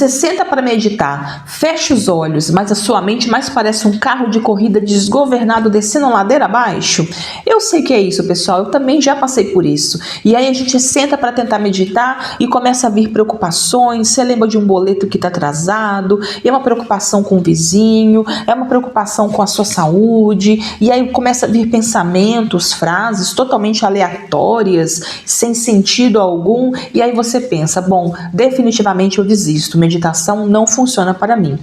Você senta para meditar, fecha os olhos, mas a sua mente mais parece um carro de corrida desgovernado descendo ladeira abaixo? Eu sei que é isso, pessoal, eu também já passei por isso. E aí a gente senta para tentar meditar e começa a vir preocupações, você lembra de um boleto que está atrasado, e é uma preocupação com o vizinho, é uma preocupação com a sua saúde, e aí começa a vir pensamentos, frases totalmente aleatórias, sem sentido algum, e aí você pensa, bom, definitivamente eu desisto, meditação não funciona para mim.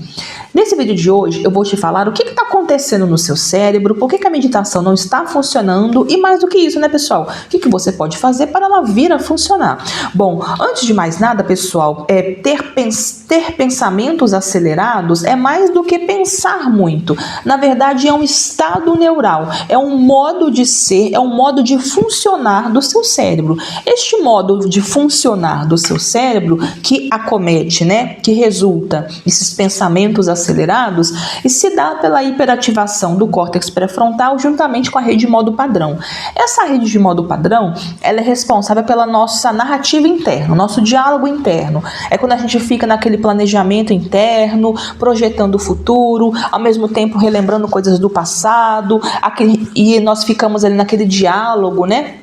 Nesse vídeo de hoje eu vou te falar o que está acontecendo no seu cérebro, por que a meditação não está funcionando e mais do que isso, né, pessoal? O que você pode fazer para ela vir a funcionar? Bom, antes de mais nada, pessoal, ter pensamentos acelerados é mais do que pensar muito. Na verdade, é um estado neural, é um modo de ser, é um modo de funcionar do seu cérebro. Este modo de funcionar do seu cérebro que acomete, né, que resulta esses pensamentos acelerados e se dá pela hiperativação do córtex pré-frontal juntamente com a rede de modo padrão. Essa rede de modo padrão, ela é responsável pela nossa narrativa interna, nosso diálogo interno. É quando a gente fica naquele planejamento interno, projetando o futuro, ao mesmo tempo relembrando coisas do passado, e nós ficamos ali naquele diálogo, né,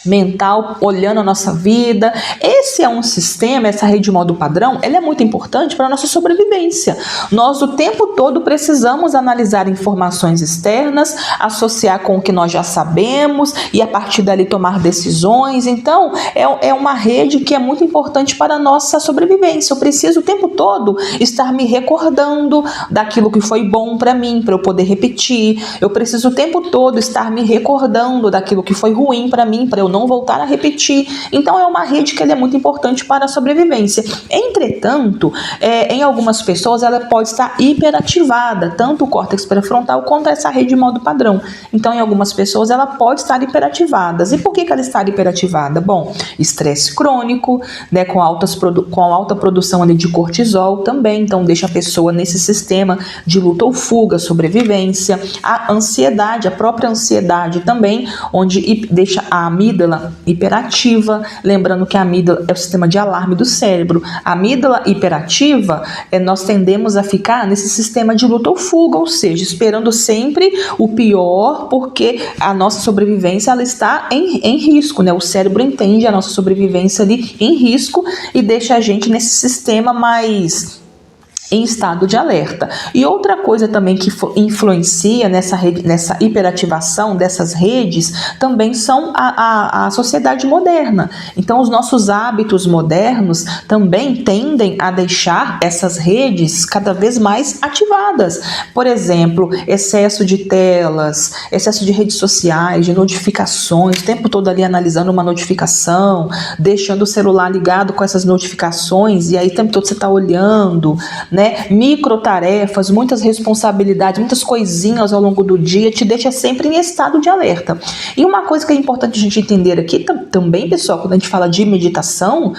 mental, olhando a nossa vida. Esse é um sistema, essa rede de modo padrão, ela é muito importante para a nossa sobrevivência. Nós o tempo todo precisamos analisar informações externas, associar com o que nós já sabemos e a partir dali tomar decisões. Então, é uma rede que é muito importante para a nossa sobrevivência. Eu preciso o tempo todo estar me recordando daquilo que foi bom para mim, para eu poder repetir. Eu preciso o tempo todo estar me recordando daquilo que foi ruim para mim, para eu não voltar a repetir. Então é uma rede que ela é muito importante para a sobrevivência. Entretanto, em algumas pessoas ela pode estar hiperativada, tanto o córtex pré-frontal quanto essa rede de modo padrão. Então em algumas pessoas ela pode estar hiperativada. E por que ela está hiperativada? Bom, estresse crônico, né, com alta produção ali de cortisol também, então deixa a pessoa nesse sistema de luta ou fuga, sobrevivência. A ansiedade, a própria ansiedade também, onde deixa a amígdala hiperativa, lembrando que a amígdala é o sistema de alarme do cérebro. A amígdala hiperativa, nós tendemos a ficar nesse sistema de luta ou fuga, ou seja, esperando sempre o pior, porque a nossa sobrevivência ela está em risco, né? O cérebro entende a nossa sobrevivência ali em risco e deixa a gente nesse sistema mais em estado de alerta. E outra coisa também que influencia nessa hiperativação dessas redes também são a sociedade moderna. Então os nossos hábitos modernos também tendem a deixar essas redes cada vez mais ativadas. Por exemplo, excesso de telas, excesso de redes sociais, de notificações, o tempo todo ali analisando uma notificação, deixando o celular ligado com essas notificações e aí o tempo todo você está olhando, né? Micro tarefas, muitas responsabilidades, muitas coisinhas ao longo do dia te deixa sempre em estado de alerta. E uma coisa que é importante a gente entender aqui também, pessoal, quando a gente fala de meditação,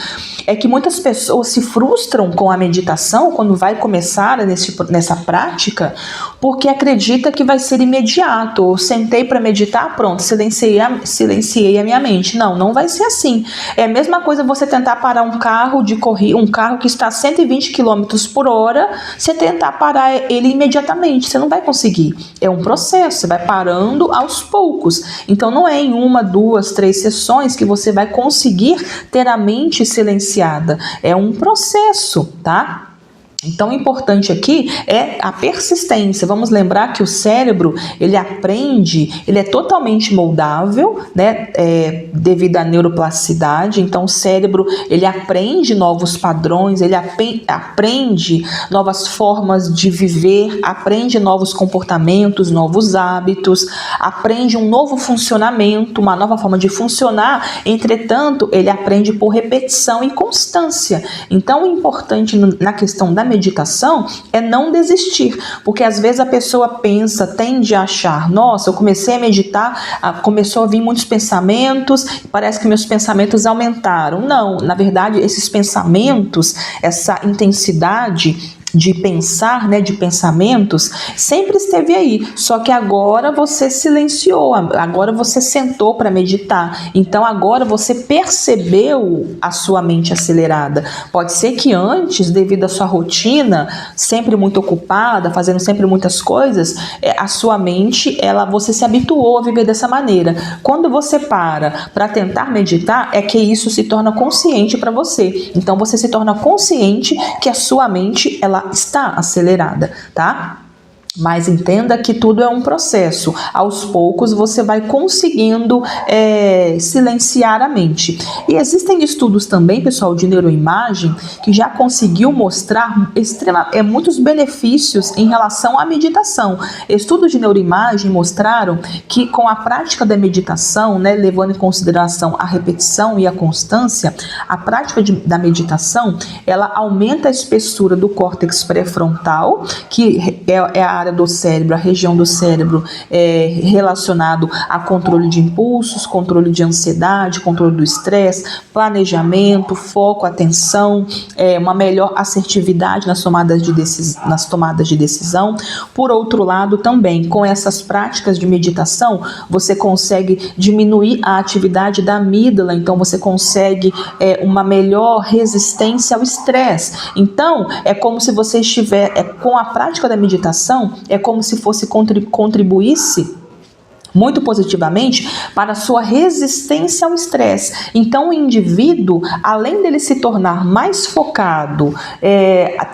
é que muitas pessoas se frustram com a meditação quando vai começar nessa prática, porque acredita que vai ser imediato. Eu sentei para meditar, pronto, silenciei a minha mente. Não vai ser assim. É a mesma coisa você tentar parar um carro um carro que está a 120 km por hora, você tentar parar ele imediatamente, você não vai conseguir. É um processo, você vai parando aos poucos. Então não é em 1, 2, 3 sessões que você vai conseguir ter a mente silenciada. É um processo, tá? Então, o importante aqui é a persistência. Vamos lembrar que o cérebro, ele aprende, ele é totalmente moldável, né, devido à neuroplasticidade. Então, o cérebro, ele aprende novos padrões, ele aprende novas formas de viver, aprende novos comportamentos, novos hábitos, aprende um novo funcionamento, uma nova forma de funcionar. Entretanto, ele aprende por repetição e constância. Então, o importante na questão da meditação é não desistir, porque às vezes a pessoa tende a achar, nossa, eu comecei a meditar, começou a vir muitos pensamentos, parece que meus pensamentos aumentaram. Não, na verdade, esses pensamentos, essa intensidade de pensar, né, de pensamentos, sempre esteve aí, só que agora você silenciou, agora você sentou para meditar, então agora você percebeu a sua mente acelerada. Pode ser que antes, devido à sua rotina, sempre muito ocupada, fazendo sempre muitas coisas, a sua mente, você se habituou a viver dessa maneira. Quando você para tentar meditar, é que isso se torna consciente para você. Então você se torna consciente que a sua mente ela está acelerada, tá? Mas entenda que tudo é um processo. Aos poucos você vai conseguindo silenciar a mente. E existem estudos também, pessoal, de neuroimagem, que já conseguiu mostrar muitos benefícios em relação à meditação. Estudos de neuroimagem mostraram que com a prática da meditação, né, levando em consideração a repetição e a constância, a prática da meditação, ela aumenta a espessura do córtex pré-frontal, que é a área do cérebro, a região do cérebro relacionado a controle de impulsos, controle de ansiedade, controle do estresse, planejamento, foco, atenção, uma melhor assertividade nas tomadas de decisão. Por outro lado, também, com essas práticas de meditação, você consegue diminuir a atividade da amígdala, então você consegue uma melhor resistência ao estresse. Então, é como se você com a prática da meditação, é como se contribuísse muito positivamente para a sua resistência ao estresse. Então o indivíduo, além dele se tornar mais focado,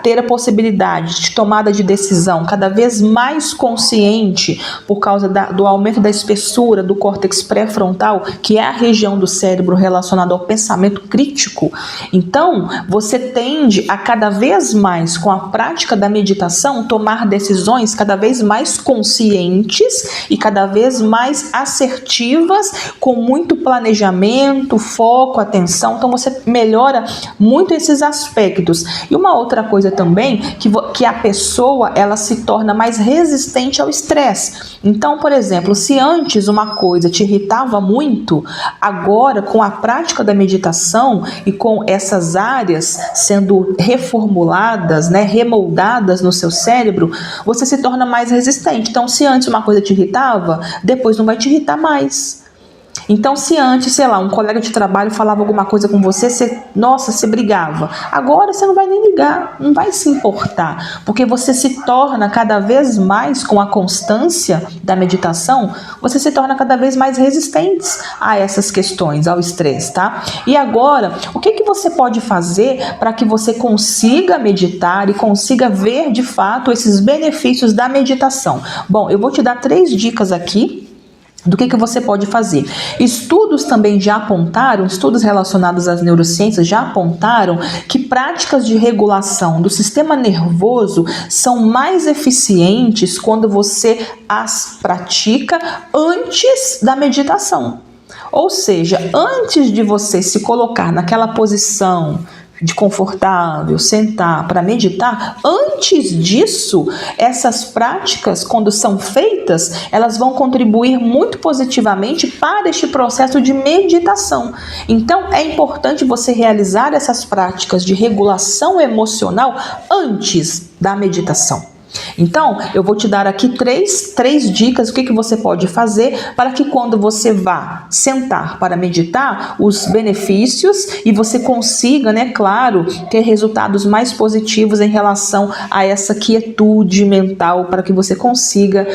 ter a possibilidade de tomada de decisão cada vez mais consciente por causa do aumento da espessura do córtex pré-frontal, que é a região do cérebro relacionada ao pensamento crítico, então você tende a cada vez mais, com a prática da meditação, tomar decisões cada vez mais conscientes e cada vez mais assertivas, com muito planejamento, foco, atenção. Então você melhora muito esses aspectos. E uma outra coisa também, que a pessoa ela se torna mais resistente ao estresse. Então, por exemplo, se antes uma coisa te irritava muito, agora com a prática da meditação e com essas áreas sendo reformuladas, né, remoldadas no seu cérebro, você se torna mais resistente. Então, se antes uma coisa te irritava, depois não vai te irritar mais. Então, se antes, sei lá, um colega de trabalho falava alguma coisa com você, você brigava. Agora você não vai nem ligar, não vai se importar, porque você se torna cada vez mais, com a constância da meditação, você se torna cada vez mais resistente a essas questões, ao estresse, tá? E agora, o que você pode fazer para que você consiga meditar e consiga ver de fato esses benefícios da meditação? Bom, eu vou te dar 3 dicas aqui do que você pode fazer. Estudos também já apontaram, estudos relacionados às neurociências já apontaram que práticas de regulação do sistema nervoso são mais eficientes quando você as pratica antes da meditação. Ou seja, antes de você se colocar naquela posição de confortável, sentar para meditar, antes disso, essas práticas, quando são feitas, elas vão contribuir muito positivamente para este processo de meditação. Então, é importante você realizar essas práticas de regulação emocional antes da meditação. Então, eu vou te dar aqui três dicas o que você pode fazer para que quando você vá sentar para meditar, os benefícios e você consiga, né, claro, ter resultados mais positivos em relação a essa quietude mental, para que você consiga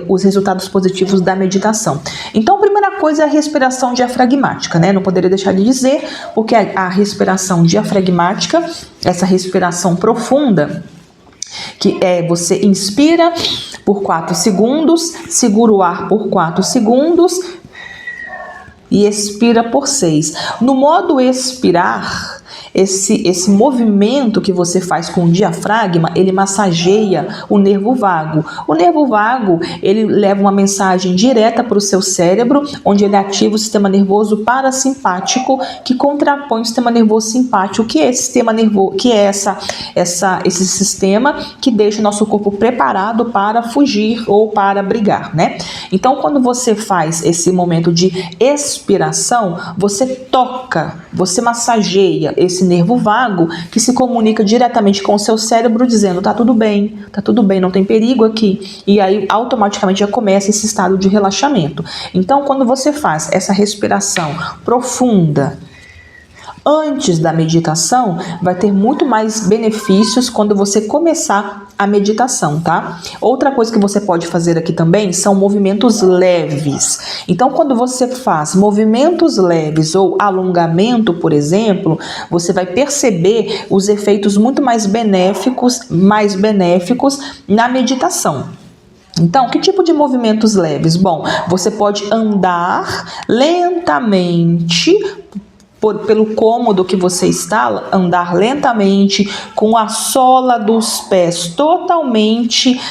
os resultados positivos da meditação. Então, a primeira coisa é a respiração diafragmática, né? Não poderia deixar de dizer, porque a respiração diafragmática, essa respiração profunda, que você inspira por 4 segundos, segura o ar por 4 segundos e expira por 6. No modo expirar, esse movimento que você faz com o diafragma, ele massageia o nervo vago. O nervo vago, ele leva uma mensagem direta para o seu cérebro, onde ele ativa o sistema nervoso parasimpático, que contrapõe o sistema nervoso simpático, que é esse sistema nervoso, que é esse sistema que deixa o nosso corpo preparado para fugir ou para brigar, né? Então, quando você faz esse momento de expiração, você massageia esse nervo vago que se comunica diretamente com o seu cérebro dizendo tá tudo bem, não tem perigo aqui. E aí automaticamente já começa esse estado de relaxamento. Então quando você faz essa respiração profunda antes da meditação, vai ter muito mais benefícios quando você começar a meditação, tá? Outra coisa que você pode fazer aqui também são movimentos leves. Então, quando você faz movimentos leves ou alongamento, por exemplo, você vai perceber os efeitos muito mais benéficos na meditação. Então, que tipo de movimentos leves? Bom, você pode andar lentamente pelo cômodo que você está, andar lentamente com a sola dos pés totalmente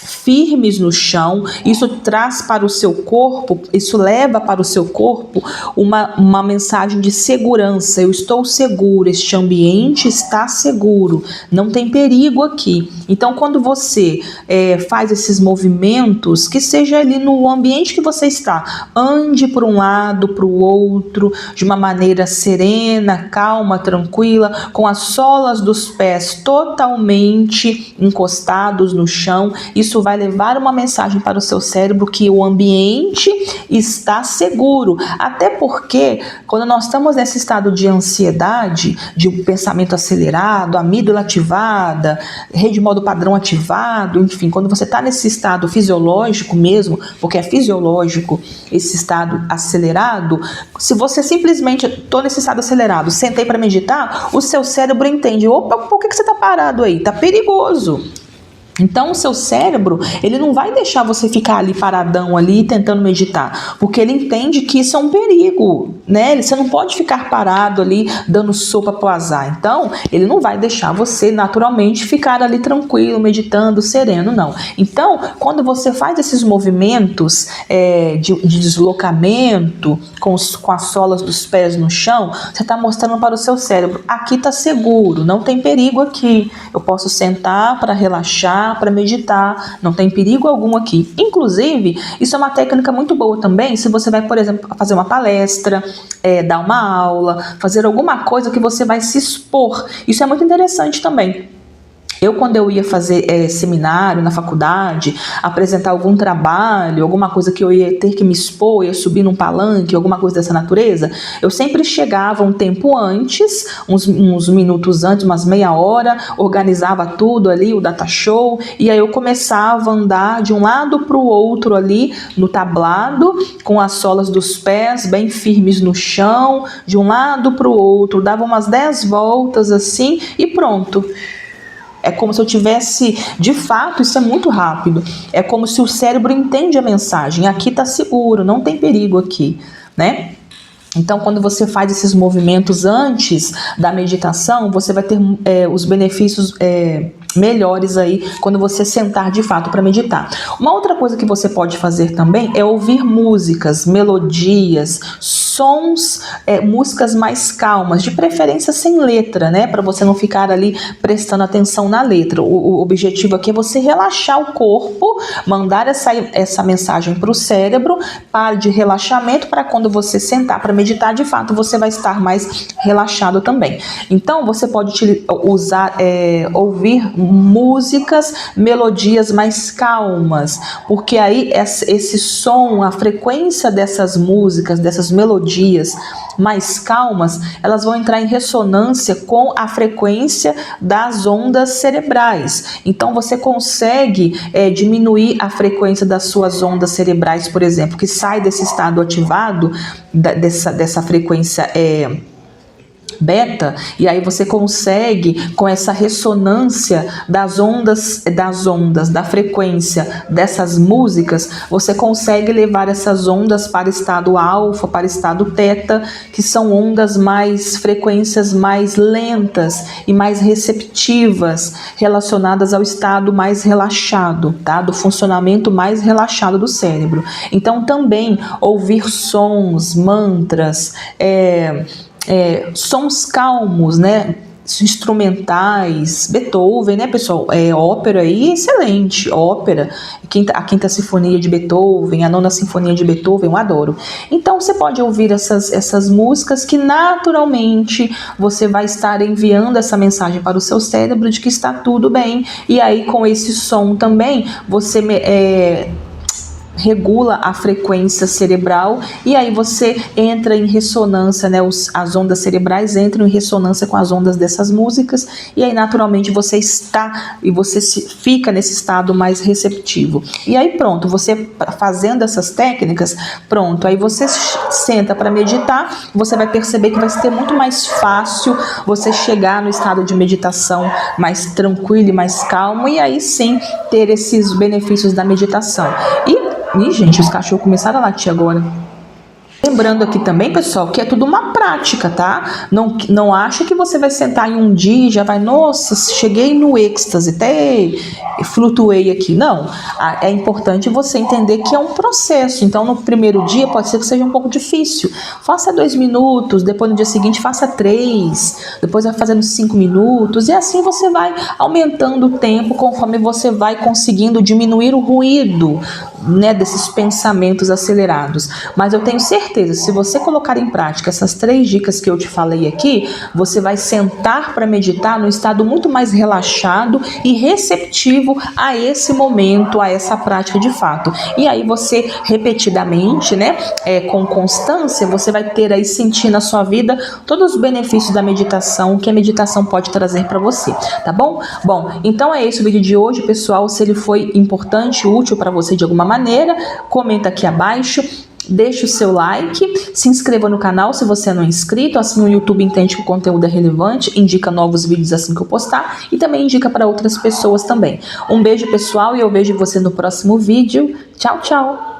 firmes no chão. Isso traz para o seu corpo, isso leva para o seu corpo uma mensagem de segurança. Eu estou seguro, este ambiente está seguro, não tem perigo aqui. Então, quando você faz esses movimentos, que seja ali no ambiente que você está, ande para um lado, para o outro, de uma maneira serena, calma, tranquila, com as solas dos pés totalmente encostados no chão. Isso vai levar uma mensagem para o seu cérebro que o ambiente está seguro. Até porque, quando nós estamos nesse estado de ansiedade, de pensamento acelerado, amígdala ativada, rede modo padrão ativado, enfim, quando você está nesse estado fisiológico mesmo, porque é fisiológico esse estado acelerado, se você simplesmente, estou nesse estado acelerado, sentei para meditar, o seu cérebro entende, opa, por que você está parado aí? Está perigoso. Então o seu cérebro, ele não vai deixar você ficar ali paradão ali tentando meditar, porque ele entende que isso é um perigo, né? Você não pode ficar parado ali dando sopa pro azar. Então ele não vai deixar você naturalmente ficar ali tranquilo, meditando, sereno, não. Então quando você faz esses movimentos de deslocamento com as solas dos pés no chão, você está mostrando para o seu cérebro, aqui está seguro, não tem perigo aqui, eu posso sentar para relaxar, para meditar, não tem perigo algum aqui. Inclusive, isso é uma técnica muito boa também, se você vai, por exemplo, fazer uma palestra, dar uma aula, fazer alguma coisa que você vai se expor. Isso é muito interessante também. Quando eu ia fazer seminário na faculdade, apresentar algum trabalho, alguma coisa que eu ia ter que me expor, ia subir num palanque, alguma coisa dessa natureza, eu sempre chegava um tempo antes, uns minutos antes, umas meia hora, organizava tudo ali, o data show, e aí eu começava a andar de um lado para o outro ali, no tablado, com as solas dos pés bem firmes no chão, de um lado para o outro, dava umas 10 voltas assim e pronto. É como se eu tivesse, de fato, isso é muito rápido, é como se o cérebro entende a mensagem, aqui está seguro, não tem perigo aqui, né? Então, quando você faz esses movimentos antes da meditação, você vai ter os benefícios melhores aí quando você sentar de fato para meditar. Uma outra coisa que você pode fazer também é ouvir músicas, melodias, sons, músicas mais calmas, de preferência sem letra, né? Para você não ficar ali prestando atenção na letra. O objetivo aqui é você relaxar o corpo, mandar essa mensagem para o cérebro, para de relaxamento, para quando você sentar para meditar, de fato, você vai estar mais relaxado também. Então, você pode ouvir músicas, melodias mais calmas, porque aí esse som, a frequência dessas músicas, dessas melodias mais calmas, elas vão entrar em ressonância com a frequência das ondas cerebrais. Então você consegue diminuir a frequência das suas ondas cerebrais, por exemplo, que sai desse estado ativado, dessa frequência beta, e aí você consegue, com essa ressonância das ondas, da frequência dessas músicas, você consegue levar essas ondas para estado alfa, para estado teta, que são ondas frequências mais lentas e mais receptivas, relacionadas ao estado mais relaxado, tá? Do funcionamento mais relaxado do cérebro. Então também ouvir sons, mantras, sons calmos, né? instrumentais, Beethoven, né, pessoal? Ópera aí, excelente, ópera, a quinta sinfonia de Beethoven, a nona sinfonia de Beethoven, eu adoro. Então você pode ouvir essas músicas que naturalmente você vai estar enviando essa mensagem para o seu cérebro de que está tudo bem, e aí com esse som também você regula a frequência cerebral e aí você entra em ressonância, né? As ondas cerebrais entram em ressonância com as ondas dessas músicas e aí naturalmente você fica nesse estado mais receptivo. E aí pronto, você fazendo essas técnicas, pronto, aí você senta para meditar, você vai perceber que vai ser muito mais fácil você chegar no estado de meditação mais tranquilo e mais calmo e aí sim ter esses benefícios da meditação. E, gente, os cachorros começaram a latir agora. Lembrando aqui também, pessoal, que é tudo uma prática, tá? Não acha que você vai sentar em um dia e já vai, nossa, cheguei no êxtase, até flutuei aqui. Não, é importante você entender que é um processo. Então, no primeiro dia pode ser que seja um pouco difícil. Faça 2 minutos, depois no dia seguinte faça 3, depois vai fazendo 5 minutos e assim você vai aumentando o tempo conforme você vai conseguindo diminuir o ruído, né, desses pensamentos acelerados. Mas eu tenho certeza, se você colocar em prática essas 3 dicas que eu te falei aqui, você vai sentar para meditar num estado muito mais relaxado e receptivo a esse momento, a essa prática de fato. E aí você, repetidamente, né, com constância, você vai ter aí sentir na sua vida todos os benefícios da meditação que a meditação pode trazer para você, tá bom? Bom, então é esse o vídeo de hoje, pessoal. Se ele foi importante, útil para você de alguma maneira, comenta aqui abaixo, deixa o seu like, se inscreva no canal se você não é inscrito, assim o YouTube entende que o conteúdo é relevante, indica novos vídeos assim que eu postar e também indica para outras pessoas também. Um beijo, pessoal, e eu vejo você no próximo vídeo. Tchau, tchau!